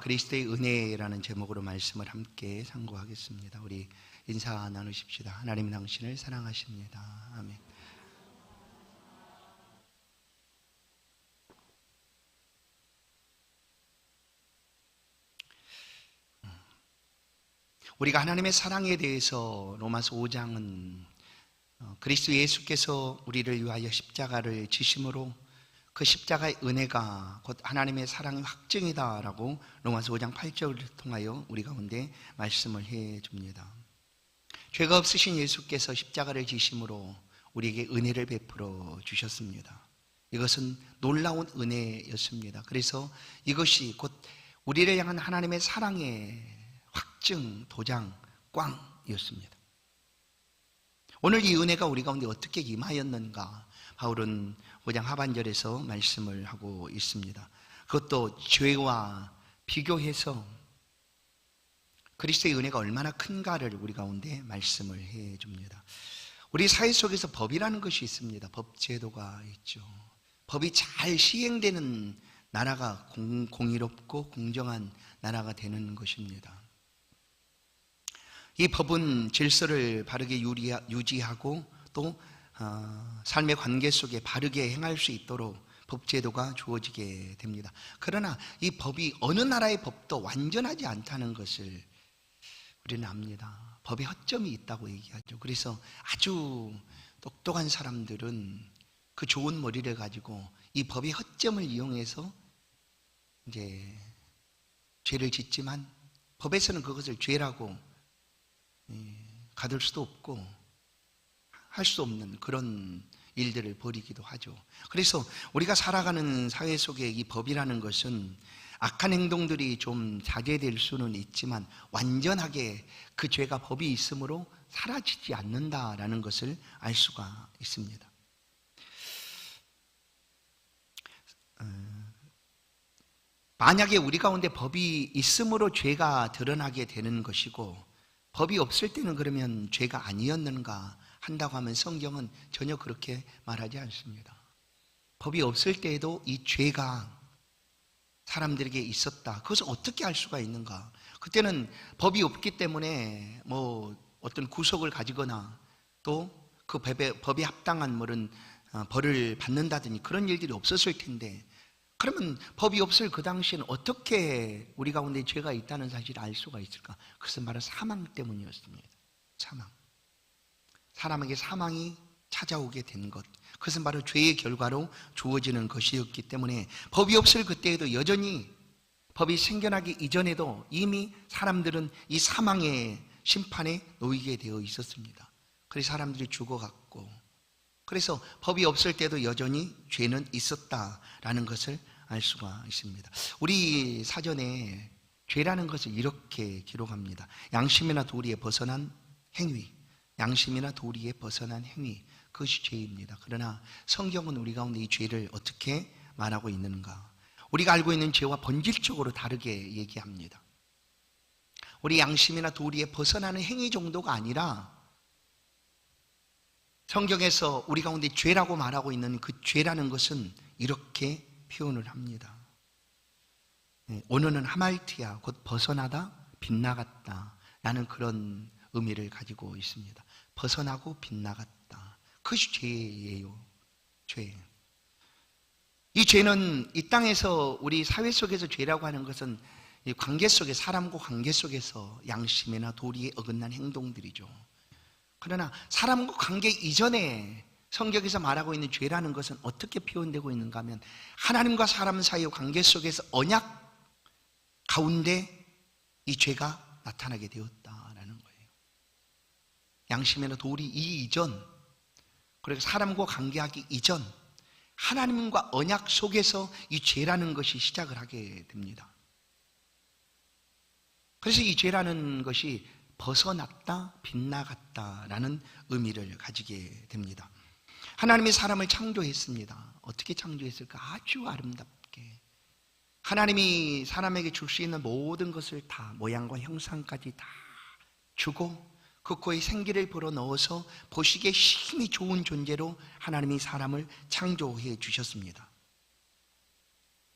그리스도의 은혜라는 제목으로 말씀을 함께 상고하겠습니다. 우리 인사 나누십시다. 하나님 당신을 사랑하십니다. 아멘. 우리가 하나님의 사랑에 대해서 로마서 5장은 그리스도 예수께서 우리를 위하여 십자가를 지심으로 그 십자가의 은혜가 곧 하나님의 사랑의 확증이다라고 로마서 5장 8절을 통하여 우리 가운데 말씀을 해줍니다. 죄가 없으신 예수께서 십자가를 지심으로 우리에게 은혜를 베풀어 주셨습니다. 이것은 놀라운 은혜였습니다. 그래서 이것이 곧 우리를 향한 하나님의 사랑의 확증, 도장, 꽝이었습니다. 오늘 이 은혜가 우리 가운데 어떻게 임하였는가? 바울은 5장 하반절에서 말씀을 하고 있습니다. 그것도 죄와 비교해서 그리스도의 은혜가 얼마나 큰가를 우리 가운데 말씀을 해줍니다. 우리 사회 속에서 법이라는 것이 있습니다. 법제도가 있죠. 법이 잘 시행되는 나라가 공의롭고 공정한 나라가 되는 것입니다. 이 법은 질서를 바르게 유지하고 또 삶의 관계 속에 바르게 행할 수 있도록 법제도가 주어지게 됩니다. 그러나 이 법이 어느 나라의 법도 완전하지 않다는 것을 우리는 압니다. 법에 허점이 있다고 얘기하죠. 그래서 아주 똑똑한 사람들은 그 좋은 머리를 가지고 이 법의 허점을 이용해서 이제 죄를 짓지만 법에서는 그것을 죄라고 가둘 수도 없고 할 수 없는 그런 일들을 벌이기도 하죠. 그래서 우리가 살아가는 사회 속에 이 법이라는 것은 악한 행동들이 좀 자제될 수는 있지만 완전하게 그 죄가 법이 있으므로 사라지지 않는다라는 것을 알 수가 있습니다. 만약에 우리 가운데 법이 있으므로 죄가 드러나게 되는 것이고 법이 없을 때는 그러면 죄가 아니었는가 한다고 하면 성경은 전혀 그렇게 말하지 않습니다. 법이 없을 때에도 이 죄가 사람들에게 있었다. 그것을 어떻게 알 수가 있는가? 그때는 법이 없기 때문에 어떤 구속을 가지거나 또 그 법에 합당한 벌을 받는다든지 그런 일들이 없었을 텐데, 그러면 법이 없을 그 당시에는 어떻게 우리 가운데 죄가 있다는 사실을 알 수가 있을까? 그것은 바로 사망 때문이었습니다. 사망. 사람에게 사망이 찾아오게 된 것, 그것은 바로 죄의 결과로 주어지는 것이었기 때문에 법이 없을 그때에도 여전히 법이 생겨나기 이전에도 이미 사람들은 이 사망의 심판에 놓이게 되어 있었습니다. 그래서 사람들이 죽어갔고, 그래서 법이 없을 때도 여전히 죄는 있었다라는 것을 알 수가 있습니다. 우리 사전에 죄라는 것을 이렇게 기록합니다. 양심이나 도리에 벗어난 행위, 양심이나 도리에 벗어난 행위, 그것이 죄입니다. 그러나 성경은 우리 가운데 이 죄를 어떻게 말하고 있는가? 우리가 알고 있는 죄와 본질적으로 다르게 얘기합니다. 우리 양심이나 도리에 벗어나는 행위 정도가 아니라 성경에서 우리 가운데 죄라고 말하고 있는 그 죄라는 것은 이렇게 표현을 합니다. 오늘은 하말티아, 곧 벗어나다, 빗나갔다 라는 그런 의미를 가지고 있습니다. 벗어나고 빗나갔다. 그것이 죄예요. 죄. 이 죄는 이 땅에서 우리 사회 속에서 죄라고 하는 것은 이 관계 속에, 사람과 관계 속에서 양심이나 도리에 어긋난 행동들이죠. 그러나 사람과 관계 이전에 성경에서 말하고 있는 죄라는 것은 어떻게 표현되고 있는가 하면 하나님과 사람 사이의 관계 속에서 언약 가운데 이 죄가 나타나게 되었다라는 거예요. 양심이나 도리 이 이전, 그리고 사람과 관계하기 이전 하나님과 언약 속에서 이 죄라는 것이 시작을 하게 됩니다. 그래서 이 죄라는 것이 벗어났다, 빗나갔다라는 의미를 가지게 됩니다. 하나님이 사람을 창조했습니다. 어떻게 창조했을까? 아주 아름답게. 하나님이 사람에게 줄 수 있는 모든 것을 다, 모양과 형상까지 다 주고 그 코에 생기를 불어넣어서 보시기에 힘이 좋은 존재로 하나님이 사람을 창조해 주셨습니다.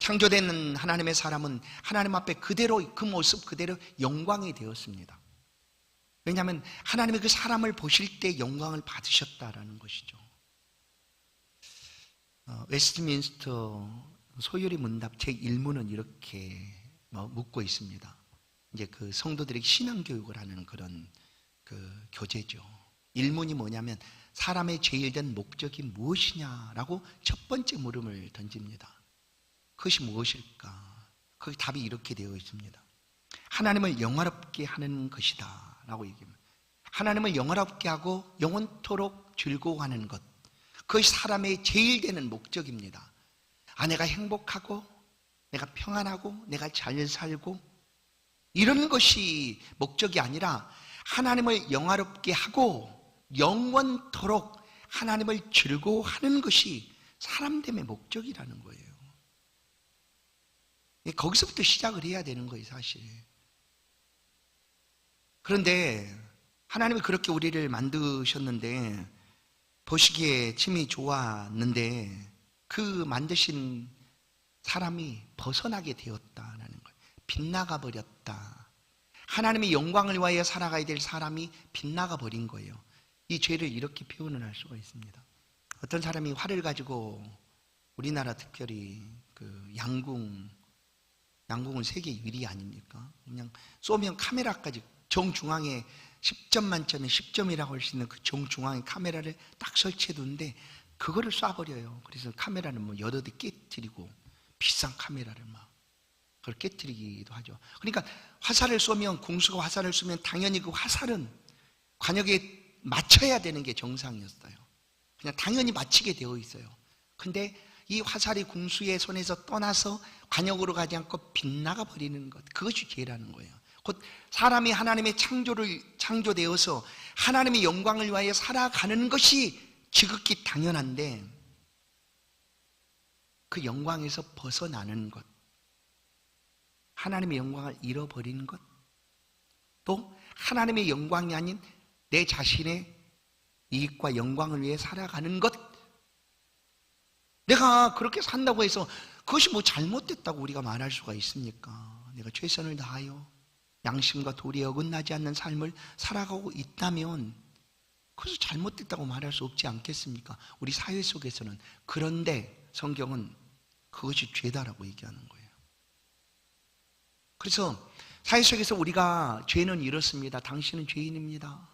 창조된 하나님의 사람은 하나님 앞에 그대로, 그 모습 그대로 영광이 되었습니다. 왜냐하면 하나님이 그 사람을 보실 때 영광을 받으셨다라는 것이죠. 웨스트민스터 소요리 문답 제1문은 이렇게 묻고 있습니다. 이제 그 성도들에게 신앙교육을 하는 그런 그 교재죠. 1문이 뭐냐면 사람의 제일 된 목적이 무엇이냐라고 첫 번째 물음을 던집니다. 그것이 무엇일까? 거기 답이 이렇게 되어 있습니다. 하나님을 영화롭게 하는 것이다 라고 얘기합니다. 하나님을 영화롭게 하고 영원토록 즐거워하는 것, 그것이 사람의 제일 되는 목적입니다. 내가 행복하고 내가 평안하고 내가 잘 살고 이런 것이 목적이 아니라 하나님을 영화롭게 하고 영원토록 하나님을 즐거워하는 것이 사람됨의 목적이라는 거예요. 거기서부터 시작을 해야 되는 거예요, 사실. 그런데 하나님이 그렇게 우리를 만드셨는데 보시기에 침이 좋았는데 그 만드신 사람이 벗어나게 되었다는 거예요. 빗나가 버렸다. 하나님의 영광을 위하여 살아가야 될 사람이 빗나가 버린 거예요. 이 죄를 이렇게 표현을 할 수가 있습니다. 어떤 사람이 활을 가지고 우리나라 특별히 그 양궁은 세계 1위 아닙니까? 그냥 쏘면 카메라까지 정중앙에 10점 만점에 10점이라고 할 수 있는 그 정중앙에 카메라를 딱 설치해 두는데 그거를 쏴버려요. 그래서 카메라는 뭐 여러 대 깨뜨리고 비싼 카메라를 막 그걸 깨뜨리기도 하죠. 그러니까 화살을 쏘면, 공수가 화살을 쏘면 당연히 그 화살은 관역에 맞춰야 되는 게 정상이었어요. 그냥 당연히 맞히게 되어 있어요. 근데 이 화살이 공수의 손에서 떠나서 관역으로 가지 않고 빗나가 버리는 것, 그것이 죄라는 거예요. 곧 사람이 하나님의 창조되어서 하나님의 영광을 위하여 살아가는 것이 지극히 당연한데 그 영광에서 벗어나는 것, 하나님의 영광을 잃어버리는 것, 또 하나님의 영광이 아닌 내 자신의 이익과 영광을 위해 살아가는 것, 내가 그렇게 산다고 해서 그것이 뭐 잘못됐다고 우리가 말할 수가 있습니까? 내가 최선을 다하여 양심과 도리에 어긋나지 않는 삶을 살아가고 있다면 그것이 잘못됐다고 말할 수 없지 않겠습니까? 우리 사회 속에서는. 그런데 성경은 그것이 죄다라고 얘기하는 거예요. 그래서 사회 속에서 우리가 죄는 이렇습니다. 당신은 죄인입니다.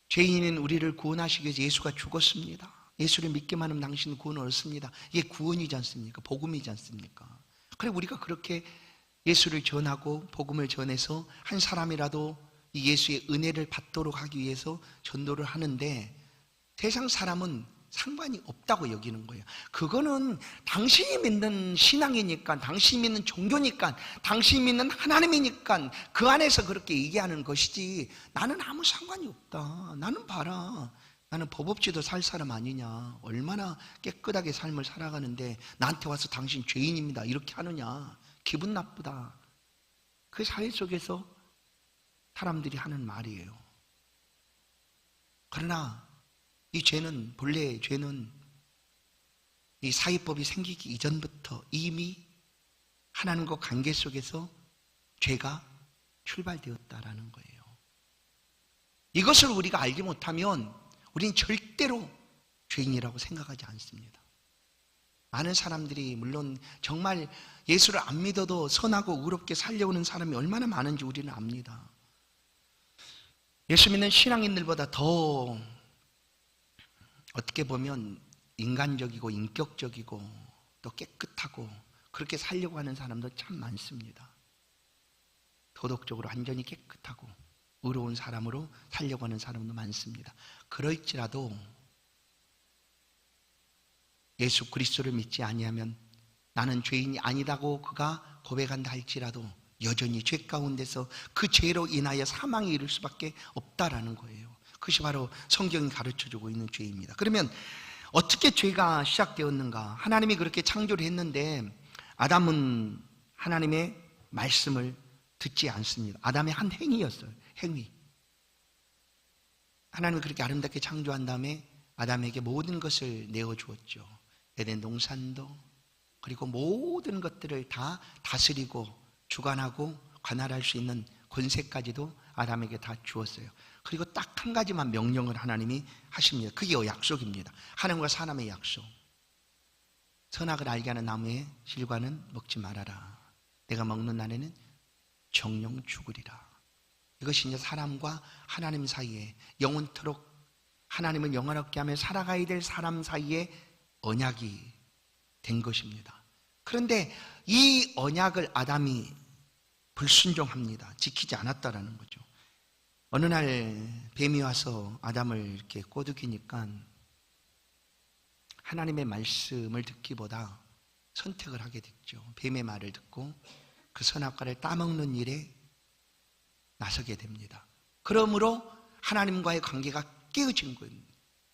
죄인인 우리를 구원하시기 위해서 예수가 죽었습니다. 예수를 믿기만 하면 당신은 구원을 얻습니다. 이게 구원이지 않습니까? 복음이지 않습니까? 그래 우리가 그렇게 예수를 전하고 복음을 전해서 한 사람이라도 이 예수의 은혜를 받도록 하기 위해서 전도를 하는데 세상 사람은 상관이 없다고 여기는 거예요. 그거는 당신이 믿는 신앙이니까, 당신이 믿는 종교니까, 당신이 믿는 하나님이니까 그 안에서 그렇게 얘기하는 것이지 나는 아무 상관이 없다. 나는 봐라, 나는 법 없이도 살 사람 아니냐, 얼마나 깨끗하게 삶을 살아가는데 나한테 와서 당신 죄인입니다 이렇게 하느냐, 기분 나쁘다. 그 사회 속에서 사람들이 하는 말이에요. 그러나 이 죄는, 본래 죄는 이 사회법이 생기기 이전부터 이미 하나님과 관계 속에서 죄가 출발되었다라는 거예요. 이것을 우리가 알지 못하면 우리는 절대로 죄인이라고 생각하지 않습니다. 많은 사람들이 물론 정말 예수를 안 믿어도 선하고 의롭게 살려오는 사람이 얼마나 많은지 우리는 압니다. 예수 믿는 신앙인들보다 더 어떻게 보면 인간적이고 인격적이고 또 깨끗하고 그렇게 살려고 하는 사람도 참 많습니다. 도덕적으로 완전히 깨끗하고 의로운 사람으로 살려고 하는 사람도 많습니다. 그럴지라도 예수 그리스도를 믿지 아니하면 나는 죄인이 아니다고 그가 고백한다 할지라도 여전히 죄 가운데서 그 죄로 인하여 사망에 이를 수밖에 없다라는 거예요. 그것이 바로 성경이 가르쳐주고 있는 죄입니다. 그러면 어떻게 죄가 시작되었는가? 하나님이 그렇게 창조를 했는데 아담은 하나님의 말씀을 듣지 않습니다. 아담의 한 행위였어요. 행위. 하나님은 그렇게 아름답게 창조한 다음에 아담에게 모든 것을 내어주었죠. 에덴 동산도 그리고 모든 것들을 다 다스리고 주관하고 관할할 수 있는 권세까지도 아담에게 다 주었어요. 그리고 딱 한 가지만 명령을 하나님이 하십니다. 그게 약속입니다. 하나님과 사람의 약속. 선악을 알게 하는 나무의 실과는 먹지 말아라. 내가 먹는 날에는 정령 죽으리라. 이것이 이제 사람과 하나님 사이에 영원토록 하나님을 영원롭게 하며 살아가야 될 사람 사이에 언약이 된 것입니다. 그런데 이 언약을 아담이 불순종합니다. 지키지 않았다라는 거죠. 어느 날 뱀이 와서 아담을 이렇게 꼬드기니까 하나님의 말씀을 듣기보다 선택을 하게 됐죠. 뱀의 말을 듣고 그 선악과를 따먹는 일에 나서게 됩니다. 그러므로 하나님과의 관계가 깨어진 거예요.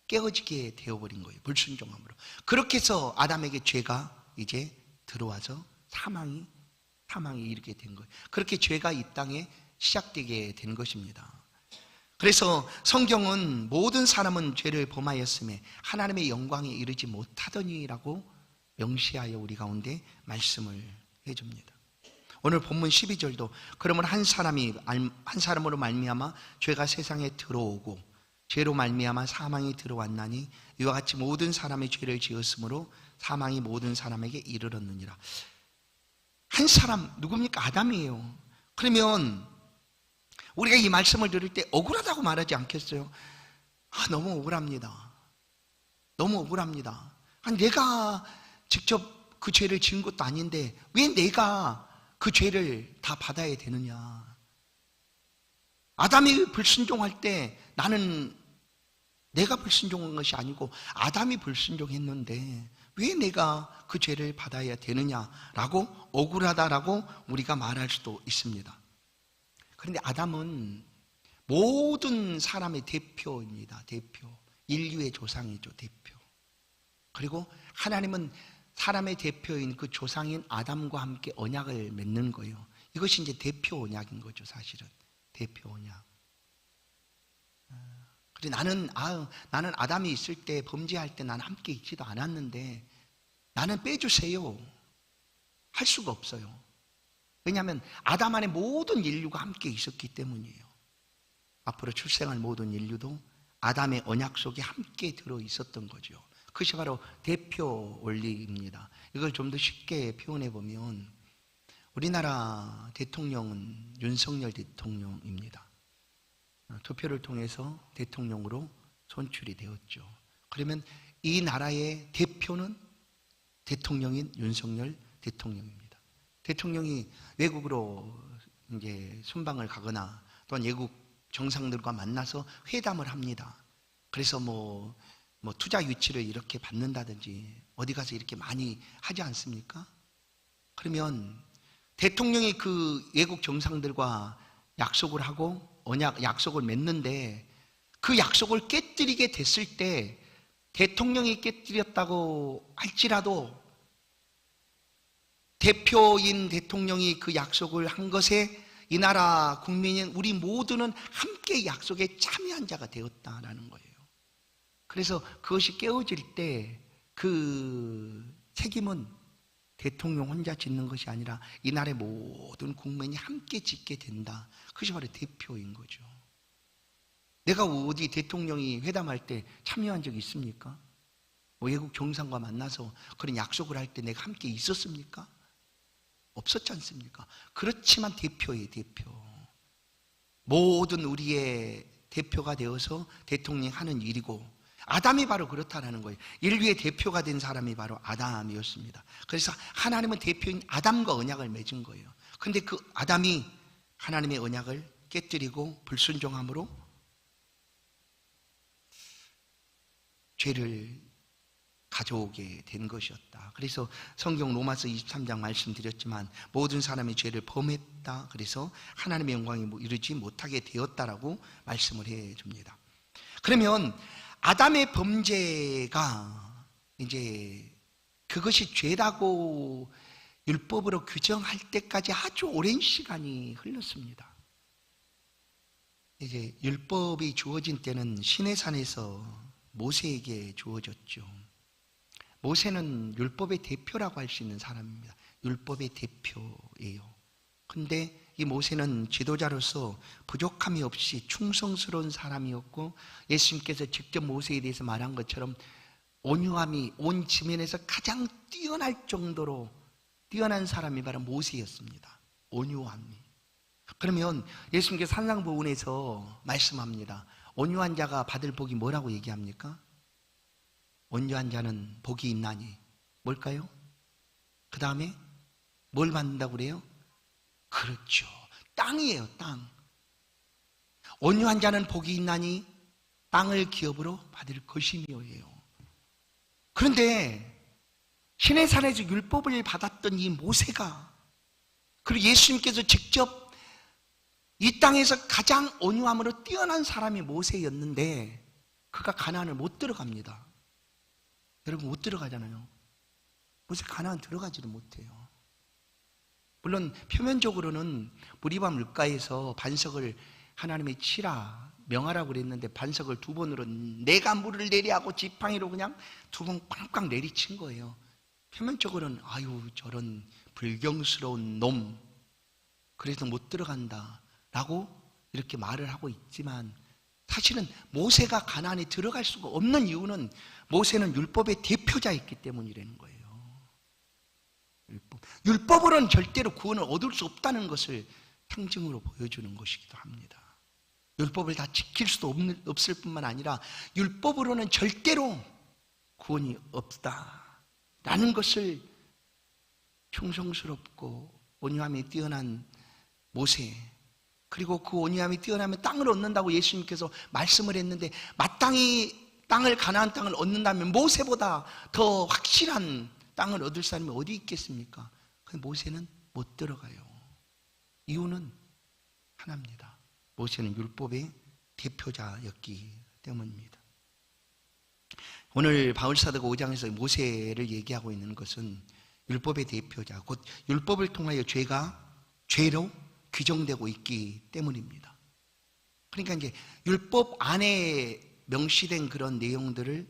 깨어지게 되어버린 거예요. 불순종함으로. 그렇게 해서 아담에게 죄가 이제 들어와서 사망이 이르게 된 거예요. 그렇게 죄가 이 땅에 시작되게 된 것입니다. 그래서 성경은 모든 사람은 죄를 범하였음에 하나님의 영광에 이르지 못하더니라고 명시하여 우리 가운데 말씀을 해줍니다. 오늘 본문 12절도 그러면 한 사람으로 말미암아 죄가 세상에 들어오고 죄로 말미암아 사망이 들어왔나니 이와 같이 모든 사람의 죄를 지었으므로 사망이 모든 사람에게 이르렀느니라. 한 사람 누굽니까? 아담이에요. 그러면 우리가 이 말씀을 들을 때 억울하다고 말하지 않겠어요? 너무 억울합니다. 너무 억울합니다. 내가 직접 그 죄를 지은 것도 아닌데 왜 내가 그 죄를 다 받아야 되느냐. 아담이 불순종할 때 나는 내가 불순종한 것이 아니고 아담이 불순종했는데 왜 내가 그 죄를 받아야 되느냐라고 억울하다라고 우리가 말할 수도 있습니다. 그런데 아담은 모든 사람의 대표입니다. 대표. 인류의 조상이죠. 대표. 그리고 하나님은 사람의 대표인 그 조상인 아담과 함께 언약을 맺는 거예요. 이것이 이제 대표 언약인 거죠. 사실은 대표 언약. 그래 나는 아담이 있을 때 범죄할 때 나는 함께 있지도 않았는데 나는 빼주세요. 할 수가 없어요. 왜냐하면 아담 안에 모든 인류가 함께 있었기 때문이에요. 앞으로 출생할 모든 인류도 아담의 언약 속에 함께 들어 있었던 거죠. 그것이 바로 대표 원리입니다. 이걸 좀 더 쉽게 표현해 보면 우리나라 대통령은 윤석열 대통령입니다. 투표를 통해서 대통령으로 선출이 되었죠. 그러면 이 나라의 대표는 대통령인 윤석열 대통령입니다. 대통령이 외국으로 이제 순방을 가거나 또는 외국 정상들과 만나서 회담을 합니다. 그래서 뭐 투자 유치를 이렇게 받는다든지 어디 가서 이렇게 많이 하지 않습니까? 그러면 대통령이 그 외국 정상들과 약속을 하고 약속을 맺는데 그 약속을 깨뜨리게 됐을 때 대통령이 깨뜨렸다고 할지라도 대표인 대통령이 그 약속을 한 것에 이 나라 국민인 우리 모두는 함께 약속에 참여한 자가 되었다라는 거예요. 그래서 그것이 깨어질 때 그 책임은 대통령 혼자 짓는 것이 아니라 이 나라의 모든 국민이 함께 짓게 된다. 그것이 바로 대표인 거죠. 내가 어디 대통령이 회담할 때 참여한 적이 있습니까? 외국 정상과 만나서 그런 약속을 할 때 내가 함께 있었습니까? 없었지 않습니까? 그렇지만 대표예요, 대표. 모든 우리의 대표가 되어서 대통령이 하는 일이고 아담이 바로 그렇다라는 거예요. 인류의 대표가 된 사람이 바로 아담이었습니다. 그래서 하나님은 대표인 아담과 언약을 맺은 거예요. 그런데 그 아담이 하나님의 언약을 깨뜨리고 불순종함으로 죄를 가져오게 된 것이었다. 그래서 성경 로마서 23장 말씀드렸지만 모든 사람이 죄를 범했다. 그래서 하나님의 영광이 이르지 못하게 되었다라고 말씀을 해줍니다. 그러면 아담의 범죄가 이제 그것이 죄라고 율법으로 규정할 때까지 아주 오랜 시간이 흘렀습니다. 이제 율법이 주어진 때는 시내산에서 모세에게 주어졌죠. 모세는 율법의 대표라고 할 수 있는 사람입니다. 율법의 대표예요. 근데 이 모세는 지도자로서 부족함이 없이 충성스러운 사람이었고, 예수님께서 직접 모세에 대해서 말한 것처럼 온유함이 온 지면에서 가장 뛰어날 정도로 뛰어난 사람이 바로 모세였습니다. 온유함이. 그러면 예수님께서 산상보훈에서 말씀합니다. 온유한 자가 받을 복이 뭐라고 얘기합니까? 온유한 자는 복이 있나니 뭘까요? 그 다음에 뭘 받는다고 그래요? 그렇죠, 땅이에요. 땅. 온유한 자는 복이 있나니 땅을 기업으로 받을 것이며예요. 그런데 시내산에서 율법을 받았던 이 모세가, 그리고 예수님께서 직접 이 땅에서 가장 온유함으로 뛰어난 사람이 모세였는데 그가 가나안을 못 들어갑니다. 여러분, 못 들어가잖아요. 모세 가나안 들어가지도 못해요. 물론 표면적으로는 무리바 물가에서 반석을 하나님의 치라 명하라고 그랬는데 반석을 2번으로 내가 물을 내리하고 지팡이로 그냥 2번 꽝꽝 내리친 거예요. 표면적으로는 아유 저런 불경스러운 놈, 그래서 못 들어간다 라고 이렇게 말을 하고 있지만, 사실은 모세가 가나안에 들어갈 수가 없는 이유는 모세는 율법의 대표자였기 때문이라는 거예요. 율법으로는 절대로 구원을 얻을 수 없다는 것을 상징으로 보여주는 것이기도 합니다. 율법을 다 지킬 수도 없을 뿐만 아니라 율법으로는 절대로 구원이 없다라는 것을 충성스럽고 온유함이 뛰어난 모세, 그리고 그 온유함이 뛰어나면 땅을 얻는다고 예수님께서 말씀을 했는데, 마땅히 땅을, 가나안 땅을 얻는다면 모세보다 더 확실한 땅을 얻을 사람이 어디 있겠습니까? 근데 모세는 못 들어가요. 이유는 하나입니다. 모세는 율법의 대표자였기 때문입니다. 오늘 바울사도가 5장에서 모세를 얘기하고 있는 것은 율법의 대표자, 곧 율법을 통하여 죄로 규정되고 있기 때문입니다. 그러니까 이제 율법 안에 명시된 그런 내용들을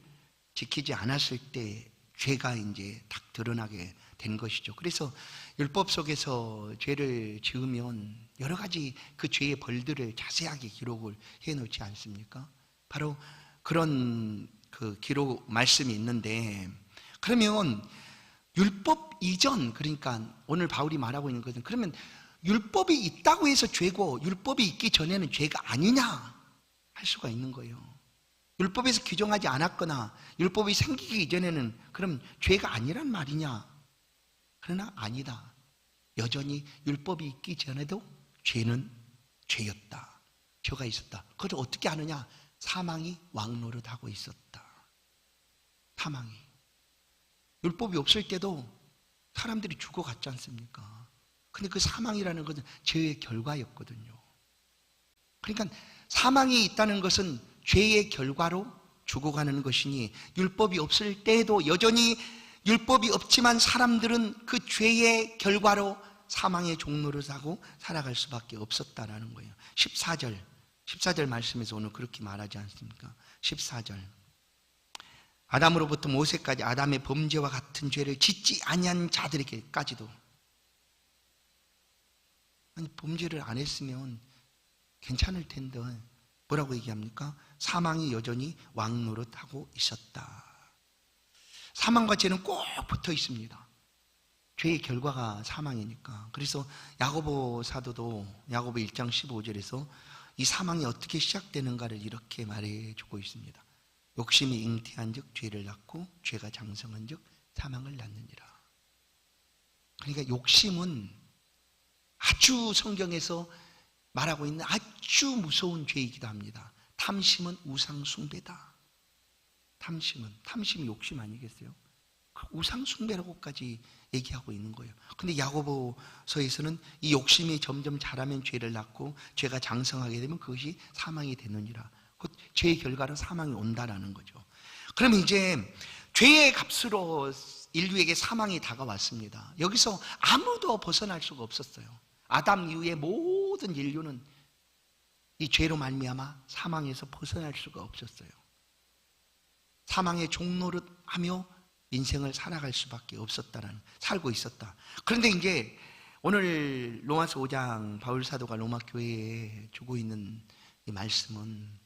지키지 않았을 때 죄가 이제 딱 드러나게 된 것이죠. 그래서 율법 속에서 죄를 지으면 여러 가지 그 죄의 벌들을 자세하게 기록을 해 놓지 않습니까? 바로 그런 그 기록 말씀이 있는데, 그러면 율법 이전, 그러니까 오늘 바울이 말하고 있는 것은, 그러면 율법이 있다고 해서 죄고 율법이 있기 전에는 죄가 아니냐 할 수가 있는 거예요. 율법에서 규정하지 않았거나 율법이 생기기 이전에는 그럼 죄가 아니란 말이냐? 그러나 아니다. 여전히 율법이 있기 전에도 죄는 죄였다. 죄가 있었다. 그걸 어떻게 아느냐? 사망이 왕노릇하고 있었다. 사망이. 율법이 없을 때도 사람들이 죽어갔지 않습니까? 근데 그 사망이라는 것은 죄의 결과였거든요. 그러니까 사망이 있다는 것은 죄의 결과로 죽어가는 것이니, 율법이 없을 때에도 여전히 율법이 없지만 사람들은 그 죄의 결과로 사망의 종노릇하고 살아갈 수밖에 없었다라는 거예요. 14절 말씀에서 오늘 그렇게 말하지 않습니까? 14절. 아담으로부터 모세까지 아담의 범죄와 같은 죄를 짓지 아니한 자들에게까지도. 아니, 범죄를 안 했으면 괜찮을 텐데 뭐라고 얘기합니까? 사망이 여전히 왕노릇하고 있었다. 사망과 죄는 꼭 붙어 있습니다. 죄의 결과가 사망이니까. 그래서 야고보 사도도 야고보 1장 15절에서 이 사망이 어떻게 시작되는가를 이렇게 말해주고 있습니다. 욕심이 잉태한즉 죄를 낳고 죄가 장성한즉 사망을 낳느니라. 그러니까 욕심은 아주 성경에서 말하고 있는 아주 무서운 죄이기도 합니다. 탐심은 우상 숭배다. 탐심이 욕심 아니겠어요? 우상 숭배라고까지 얘기하고 있는 거예요. 근데 야고보서에서는 이 욕심이 점점 자라면 죄를 낳고 죄가 장성하게 되면 그것이 사망이 되느니라. 곧 죄의 결과로 사망이 온다라는 거죠. 그러면 이제 죄의 값으로 인류에게 사망이 다가왔습니다. 여기서 아무도 벗어날 수가 없었어요. 아담 이후의 모든 인류는 이 죄로 말미암아 사망에서 벗어날 수가 없었어요. 사망의 종노릇하며 인생을 살아갈 수밖에 살고 있었다. 그런데 이제 오늘 로마서 5장 바울 사도가 로마 교회에 주고 있는 이 말씀은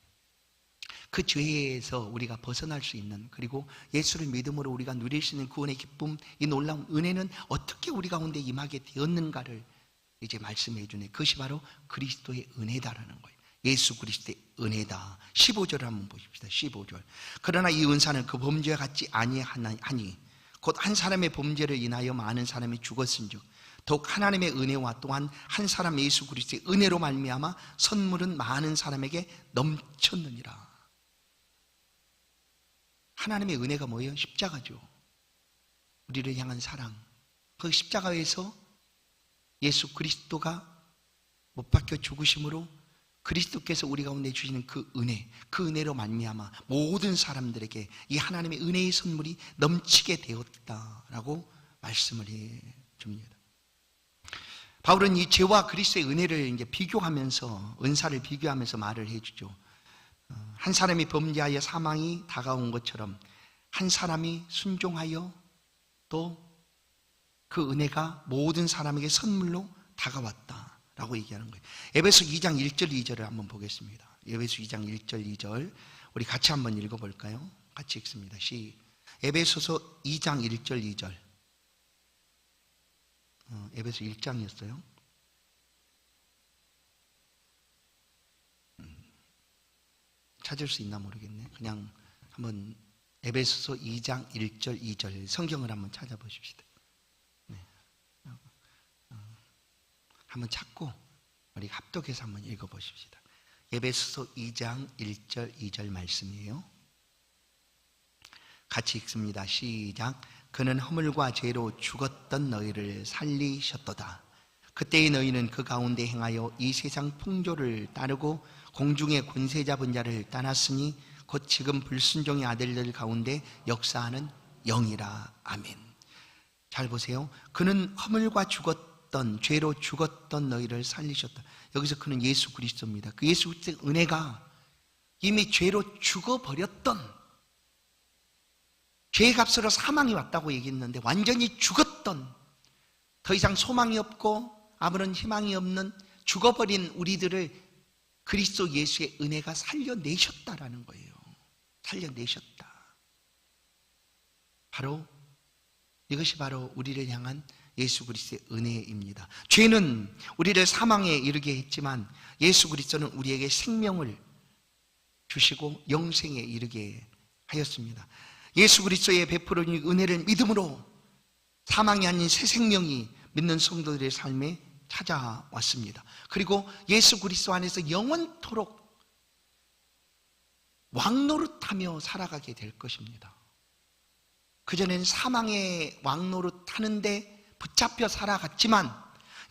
그 죄에서 우리가 벗어날 수 있는, 그리고 예수를 믿음으로 우리가 누릴 수 있는 구원의 기쁨, 이 놀라운 은혜는 어떻게 우리 가운데 임하게 되었는가를 이제 말씀해 주네. 그것이 바로 그리스도의 은혜다라는 거예요. 예수 그리스도의 은혜다. 15절을 한번 보십시다. 15절. 그러나 이 은사는 그 범죄와 같지 아니하니 곧 한 사람의 범죄를 인하여 많은 사람이 죽었은즉 더욱 하나님의 은혜와 또한 한 사람 예수 그리스도의 은혜로 말미암아 선물은 많은 사람에게 넘쳤느니라. 하나님의 은혜가 뭐예요? 십자가죠. 우리를 향한 사랑. 그 십자가에서 예수 그리스도가 못 박혀 죽으심으로 그리스도께서 우리 가운데 주시는 그 은혜, 그 은혜로 말미암아 모든 사람들에게 이 하나님의 은혜의 선물이 넘치게 되었다라고 말씀을 해 줍니다. 바울은 이 죄와 그리스도의 은혜를 이제 비교하면서, 은사를 비교하면서 말을 해주죠. 한 사람이 범죄하여 사망이 다가온 것처럼 한 사람이 순종하여 또 그 은혜가 모든 사람에게 선물로 다가왔다라고 얘기하는 거예요. 에베소 2장 1절 2절을 한번 보겠습니다. 에베소 2장 1절 2절 우리 같이 한번 읽어볼까요? 같이 읽습니다. 에베소서 2장 1절 2절. 에베소 1장이었어요. 찾을 수 있나 모르겠네. 그냥 한번 에베소서 2장 1절 2절 성경을 한번 찾아보십시다. 네. 한번 찾고 우리 합독해서 한번 읽어보십시다. 에베소서 2장 1절 2절 말씀이에요. 같이 읽습니다. 시작. 그는 허물과 죄로 죽었던 너희를 살리셨도다. 그때의 너희는 그 가운데 행하여 이 세상 풍조를 따르고 공중의 권세 잡은 자를 따랐으니 곧 지금 불순종의 아들들 가운데 역사하는 영이라. 아멘. 잘 보세요. 그는 허물과 죽었던, 죄로 죽었던 너희를 살리셨다. 여기서 그는 예수 그리스도입니다. 그 예수 그리스도의 은혜가 이미 죄로 죽어버렸던, 죄의 값으로 사망이 왔다고 얘기했는데 완전히 죽었던, 더 이상 소망이 없고 아무런 희망이 없는 죽어버린 우리들을 그리스도 예수의 은혜가 살려내셨다라는 거예요. 살려내셨다. 이것이 바로 우리를 향한 예수 그리스도의 은혜입니다. 죄는 우리를 사망에 이르게 했지만 예수 그리스도는 우리에게 생명을 주시고 영생에 이르게 하였습니다. 예수 그리스도의 베풀어 준 은혜를 믿음으로 사망이 아닌 새 생명이 믿는 성도들의 삶에 찾아왔습니다. 그리고 예수 그리스도 안에서 영원토록 왕노릇하며 살아가게 될 것입니다. 그전에는 사망의 왕노릇하는데 붙잡혀 살아갔지만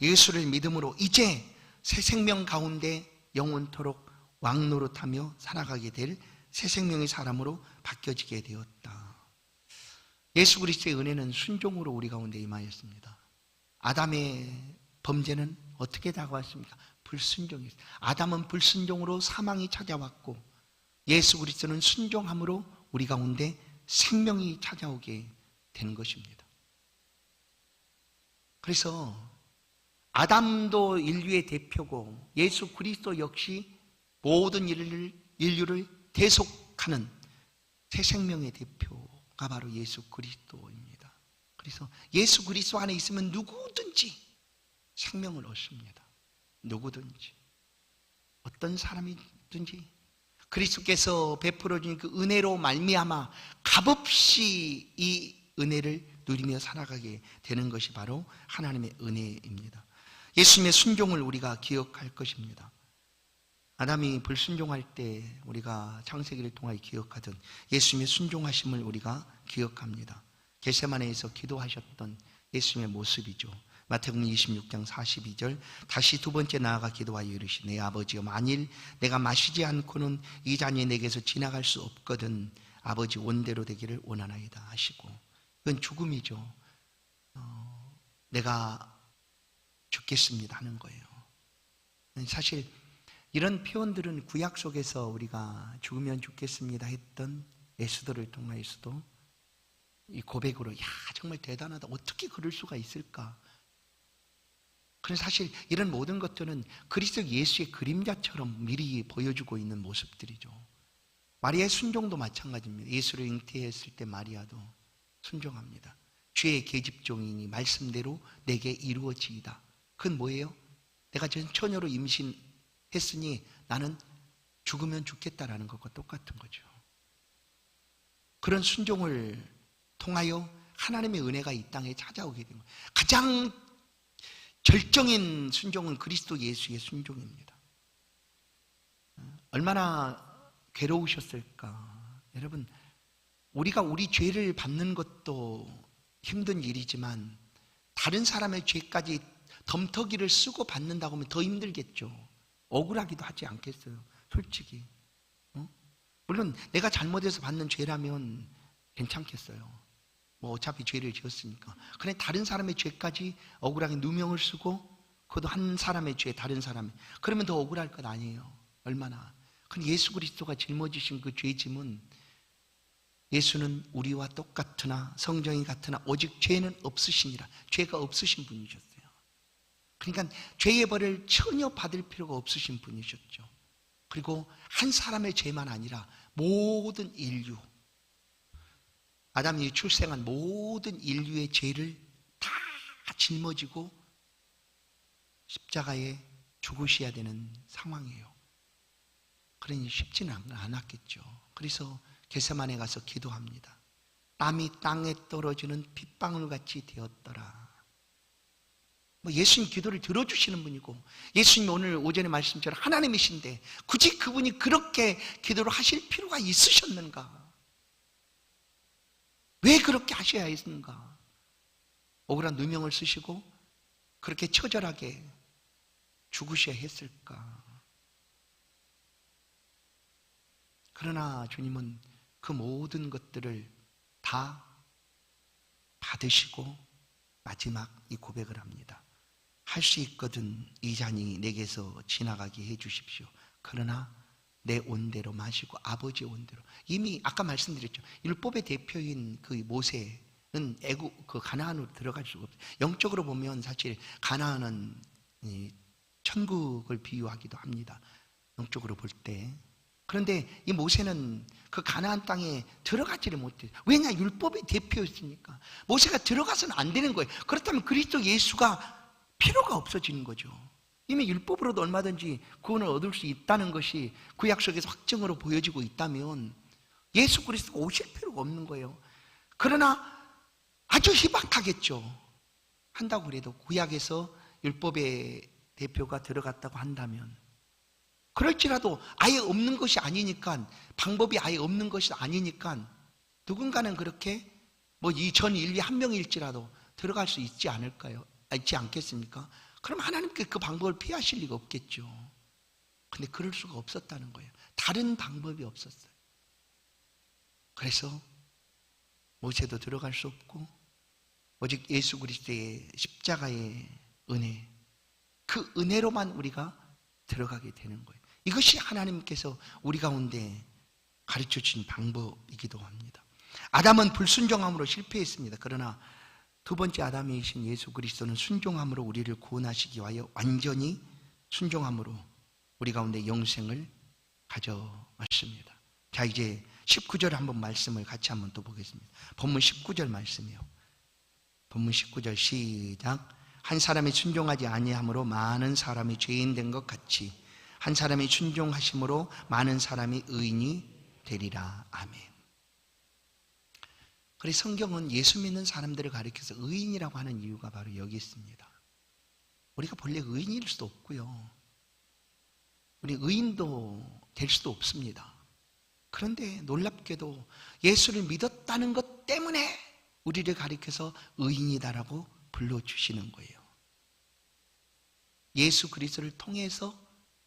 예수를 믿음으로 이제 새 생명 가운데 영원토록 왕노릇하며 살아가게 될 새 생명의 사람으로 바뀌어지게 되었다. 예수 그리스도의 은혜는 순종으로 우리 가운데 임하였습니다. 아담의 범죄는 어떻게 다가왔습니까? 불순종이었습니다. 아담은 불순종으로 사망이 찾아왔고 예수 그리스도는 순종함으로 우리 가운데 생명이 찾아오게 된 것입니다. 그래서 아담도 인류의 대표고 예수 그리스도 역시 모든 인류를 대속하는 새 생명의 대표가 바로 예수 그리스도입니다. 그래서 예수 그리스도 안에 있으면 누구든지 생명을 얻습니다. 누구든지, 어떤 사람이든지 그리스도께서 베풀어 주신 그 은혜로 말미암아 값없이 이 은혜를 누리며 살아가게 되는 것이 바로 하나님의 은혜입니다. 예수님의 순종을 우리가 기억할 것입니다. 아담이 불순종할 때 우리가 창세기를 통하여 기억하던 예수님의 순종하심을 우리가 기억합니다. 겟세마네에서 기도하셨던 예수님의 모습이죠. 마태복음 26장 42절 다시 두 번째 나아가 기도하여 이르시되 아버지여 만일 내가 마시지 않고는 이 잔이 내게서 지나갈 수 없거든 아버지 원대로 되기를 원하나이다 하시고, 그건 죽음이죠. 내가 죽겠습니다 하는 거예요. 사실 이런 표현들은 구약 속에서 우리가 죽으면 죽겠습니다 했던 에스더를 통하여서도 이 고백으로 야 정말 대단하다. 어떻게 그럴 수가 있을까? 그래서 사실 이런 모든 것들은 그리스도 예수의 그림자처럼 미리 보여주고 있는 모습들이죠. 마리아의 순종도 마찬가지입니다. 예수를 잉태했을 때 마리아도 순종합니다. 주의 계집종이니 말씀대로 내게 이루어지이다. 그건 뭐예요? 내가 전 처녀로 임신했으니 나는 죽으면 죽겠다라는 것과 똑같은 거죠. 그런 순종을 통하여 하나님의 은혜가 이 땅에 찾아오게 된 거예요. 가장 절정인 순종은 그리스도 예수의 순종입니다. 얼마나 괴로우셨을까. 여러분, 우리가 우리 죄를 받는 것도 힘든 일이지만 다른 사람의 죄까지 덤터기를 쓰고 받는다고 하면 더 힘들겠죠. 억울하기도 하지 않겠어요, 솔직히. 물론 내가 잘못해서 받는 죄라면 괜찮겠어요. 뭐 어차피 죄를 지었으니까. 그런데 다른 사람의 죄까지 억울하게 누명을 쓰고 그것도 한 사람의 죄, 다른 사람의, 그러면 더 억울할 것 아니에요. 얼마나. 근데 예수 그리스도가 짊어지신 그 죄짐은, 예수는 우리와 똑같으나 성정이 같으나 오직 죄는 없으시니라. 죄가 없으신 분이셨어요. 그러니까 죄의 벌을 전혀 받을 필요가 없으신 분이셨죠. 그리고 한 사람의 죄만 아니라 모든 인류, 아담이 출생한 모든 인류의 죄를 다 짊어지고 십자가에 죽으셔야 되는 상황이에요. 그러니 쉽지는 않았겠죠. 그래서 겟세마네 가서 기도합니다. 땀이 땅에 떨어지는 핏방울같이 되었더라. 예수님 기도를 들어주시는 분이고, 예수님 오늘 오전에 말씀처럼 하나님이신데 굳이 그분이 그렇게 기도를 하실 필요가 있으셨는가? 왜 그렇게 하셔야 했는가? 억울한 누명을 쓰시고 그렇게 처절하게 죽으셔야 했을까? 그러나 주님은 그 모든 것들을 다 받으시고 마지막 이 고백을 합니다. 할 수 있거든 이 잔이 내게서 지나가게 해 주십시오. 그러나 내 온대로 마시고 아버지의 온대로. 이미 아까 말씀드렸죠. 율법의 대표인 그 모세는 그 가나안으로 들어갈 수가 없어요. 영적으로 보면 사실 가나안은 천국을 비유하기도 합니다. 영적으로 볼 때. 그런데 이 모세는 그 가나안 땅에 들어가지를 못해요. 왜냐? 율법의 대표였으니까. 모세가 들어가서는 안 되는 거예요. 그렇다면 그리스도 예수가 필요가 없어지는 거죠. 이미 율법으로도 얼마든지 구원을 얻을 수 있다는 것이 구약 속에서 확정으로 보여지고 있다면 예수 그리스도가 오실 필요가 없는 거예요. 그러나 아주 희박하겠죠. 한다고 그래도 구약에서 율법의 대표가 들어갔다고 한다면, 그럴지라도 아예 없는 것이 아니니까, 방법이 아예 없는 것이 아니니까 누군가는 그렇게 이 전 인류 한 명일지라도 들어갈 수 있지 않을까요? 있지 않겠습니까? 그럼 하나님께 그 방법을 피하실 리가 없겠죠. 근데 그럴 수가 없었다는 거예요. 다른 방법이 없었어요. 그래서 모세도 들어갈 수 없고 오직 예수 그리스도의 십자가의 은혜, 그 은혜로만 우리가 들어가게 되는 거예요. 이것이 하나님께서 우리 가운데 가르쳐 주신 방법이기도 합니다. 아담은 불순종함으로 실패했습니다. 그러나 두 번째 아담이신 예수 그리스도는 순종함으로 우리를 구원하시기 위하여 완전히 순종함으로 우리 가운데 영생을 가져왔습니다. 자, 이제 19절 한번 말씀을 같이 한번 또 보겠습니다. 본문 19절 말씀이요. 본문 19절 시작. 한 사람이 순종하지 아니함으로 많은 사람이 죄인 된 것 같이 한 사람이 순종하심으로 많은 사람이 의인이 되리라. 아멘. 그래서 성경은 예수 믿는 사람들을 가리켜서 의인이라고 하는 이유가 바로 여기 있습니다. 우리가 본래 의인일 수도 없고요, 우리 의인도 될 수도 없습니다. 그런데 놀랍게도 예수를 믿었다는 것 때문에 우리를 가리켜서 의인이다라고 불러주시는 거예요. 예수 그리스도를 통해서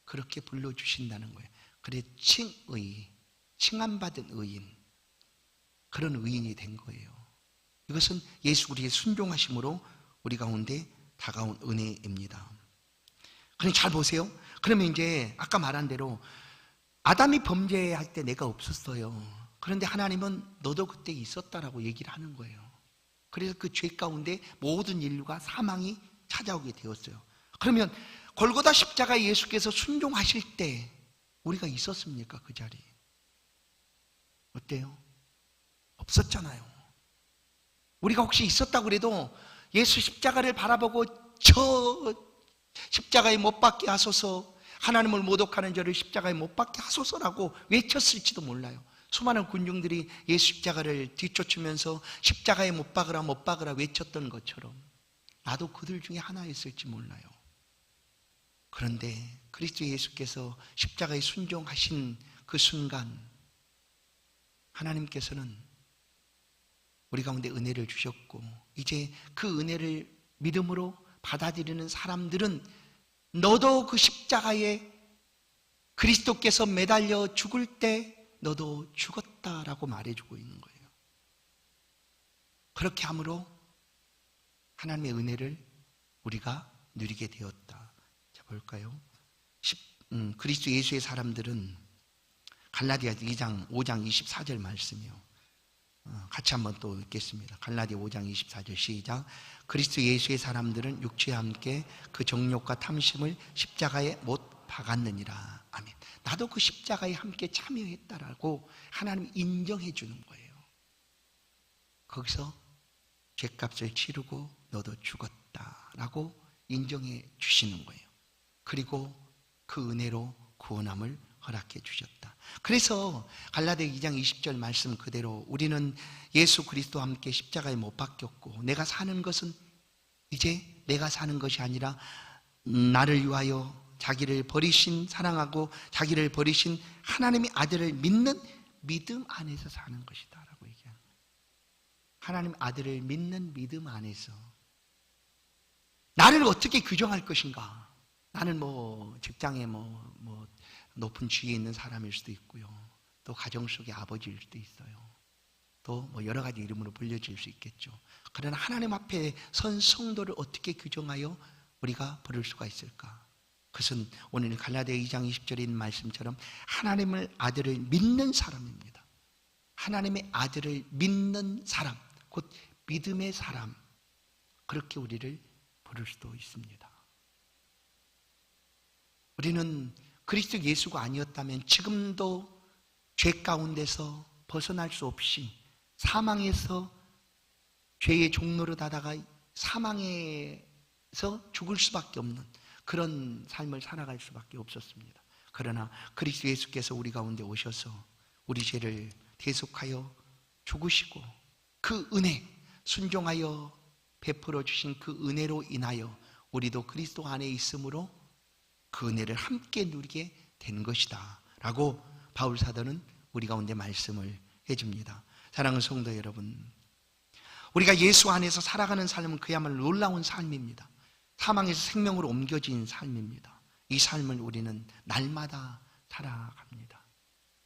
그렇게 불러주신다는 거예요. 그래 칭의, 칭함받은 의인, 그런 의인이 된 거예요. 이것은 예수 그리스도의 순종하심으로 우리 가운데 다가온 은혜입니다. 그럼 잘 보세요. 그러면 이제 아까 말한 대로 아담이 범죄할 때 내가 없었어요. 그런데 하나님은 너도 그때 있었다라고 얘기를 하는 거예요. 그래서 그 죄 가운데 모든 인류가 사망이 찾아오게 되었어요. 그러면 골고다 십자가 예수께서 순종하실 때 우리가 있었습니까? 그 자리에. 어때요? 없었잖아요. 우리가 혹시 있었다고 그래도 예수 십자가를 바라보고 저 십자가에 못 박게 하소서, 하나님을 모독하는 저를 십자가에 못 박게 하소서라고 외쳤을지도 몰라요. 수많은 군중들이 예수 십자가를 뒤쫓으면서 십자가에 못 박으라 못 박으라 외쳤던 것처럼 나도 그들 중에 하나였을지 몰라요. 그런데 그리스도 예수께서 십자가에 순종하신 그 순간 하나님께서는 우리 가운데 은혜를 주셨고, 이제 그 은혜를 믿음으로 받아들이는 사람들은 너도 그 십자가에 그리스도께서 매달려 죽을 때 너도 죽었다라고 말해주고 있는 거예요. 그렇게 함으로 하나님의 은혜를 우리가 누리게 되었다. 자, 볼까요? 그리스도 예수의 사람들은 갈라디아 2장 5장 24절 말씀이요. 같이 한번 또 읽겠습니다. 갈라디아 5장 24절 시작. 그리스도 예수의 사람들은 육체와 함께 그 정욕과 탐심을 십자가에 못 박았느니라. 아멘. 나도 그 십자가에 함께 참여했다라고 하나님 인정해 주는 거예요. 거기서 죄값을 치르고 너도 죽었다라고 인정해 주시는 거예요. 그리고 그 은혜로 구원함을 허락해 주셨다. 그래서 갈라디아 2장 20절 말씀 그대로 우리는 예수 그리스도와 함께 십자가에 못 박혔고, 내가 사는 것은 이제 내가 사는 것이 아니라 나를 위하여 자기를 버리신, 사랑하고 자기를 버리신 하나님의 아들을 믿는 믿음 안에서 사는 것이다 라고 얘기하는 거예요. 하나님 아들을 믿는 믿음 안에서. 나를 어떻게 규정할 것인가? 나는 뭐 직장에 뭐 높은 지위에 있는 사람일 수도 있고요, 또 가정 속의 아버지일 수도 있어요, 또 뭐 여러 가지 이름으로 불려질 수 있겠죠. 그러나 하나님 앞에 선 성도를 어떻게 규정하여 우리가 부를 수가 있을까? 그것은 오늘 갈라디아 2장 20절에 있는 말씀처럼 하나님을 아들을 믿는 사람입니다. 하나님의 아들을 믿는 사람, 곧 믿음의 사람, 그렇게 우리를 부를 수도 있습니다. 우리는 그리스도 예수가 아니었다면 지금도 죄 가운데서 벗어날 수 없이 사망에서 죄의 종로로 다다가 사망에서 죽을 수밖에 없는 그런 삶을 살아갈 수밖에 없었습니다. 그러나 그리스도 예수께서 우리 가운데 오셔서 우리 죄를 대속하여 죽으시고, 그 은혜, 순종하여 베풀어 주신 그 은혜로 인하여 우리도 그리스도 안에 있으므로 그 은혜를 함께 누리게 된 것이다 라고 바울 사도는 우리 가운데 말씀을 해줍니다. 사랑하는 성도 여러분, 우리가 예수 안에서 살아가는 삶은 그야말로 놀라운 삶입니다. 사망에서 생명으로 옮겨진 삶입니다. 이 삶을 우리는 날마다 살아갑니다.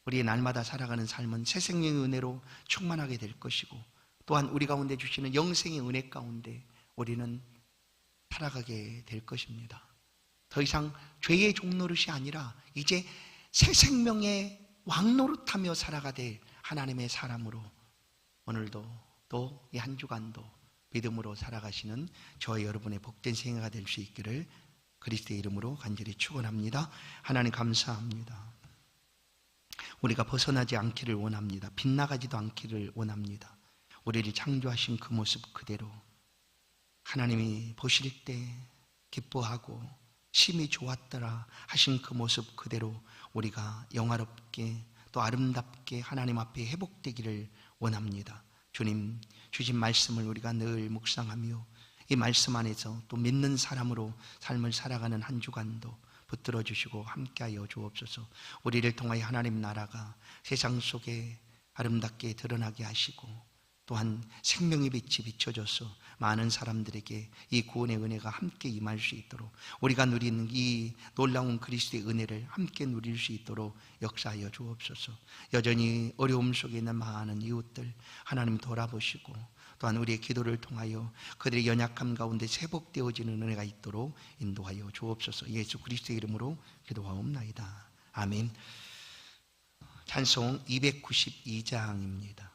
우리의 날마다 살아가는 삶은 새 생명의 은혜로 충만하게 될 것이고, 또한 우리 가운데 주시는 영생의 은혜 가운데 우리는 살아가게 될 것입니다. 더 이상 죄의 종노릇이 아니라 이제 새 생명의 왕노릇하며 살아가 될 하나님의 사람으로 오늘도 또 이 한 주간도 믿음으로 살아가시는 저와 여러분의 복된 생애가 될 수 있기를 그리스도의 이름으로 간절히 축원합니다. 하나님 감사합니다. 우리가 벗어나지 않기를 원합니다. 빗나가지도 않기를 원합니다. 우리를 창조하신 그 모습 그대로 하나님이 보실 때 기뻐하고 심히 좋았더라 하신 그 모습 그대로 우리가 영화롭게 또 아름답게 하나님 앞에 회복되기를 원합니다. 주님 주신 말씀을 우리가 늘 묵상하며 이 말씀 안에서 또 믿는 사람으로 삶을 살아가는 한 주간도 붙들어 주시고 함께하여 주옵소서. 우리를 통하여 하나님 나라가 세상 속에 아름답게 드러나게 하시고, 또한 생명의 빛이 비춰져서 많은 사람들에게 이 구원의 은혜가 함께 임할 수 있도록, 우리가 누리는 이 놀라운 그리스도의 은혜를 함께 누릴 수 있도록 역사하여 주옵소서. 여전히 어려움 속에 있는 많은 이웃들 하나님 돌아보시고, 또한 우리의 기도를 통하여 그들의 연약함 가운데 회복되어지는 은혜가 있도록 인도하여 주옵소서. 예수 그리스도의 이름으로 기도하옵나이다. 아멘. 찬송 292장입니다.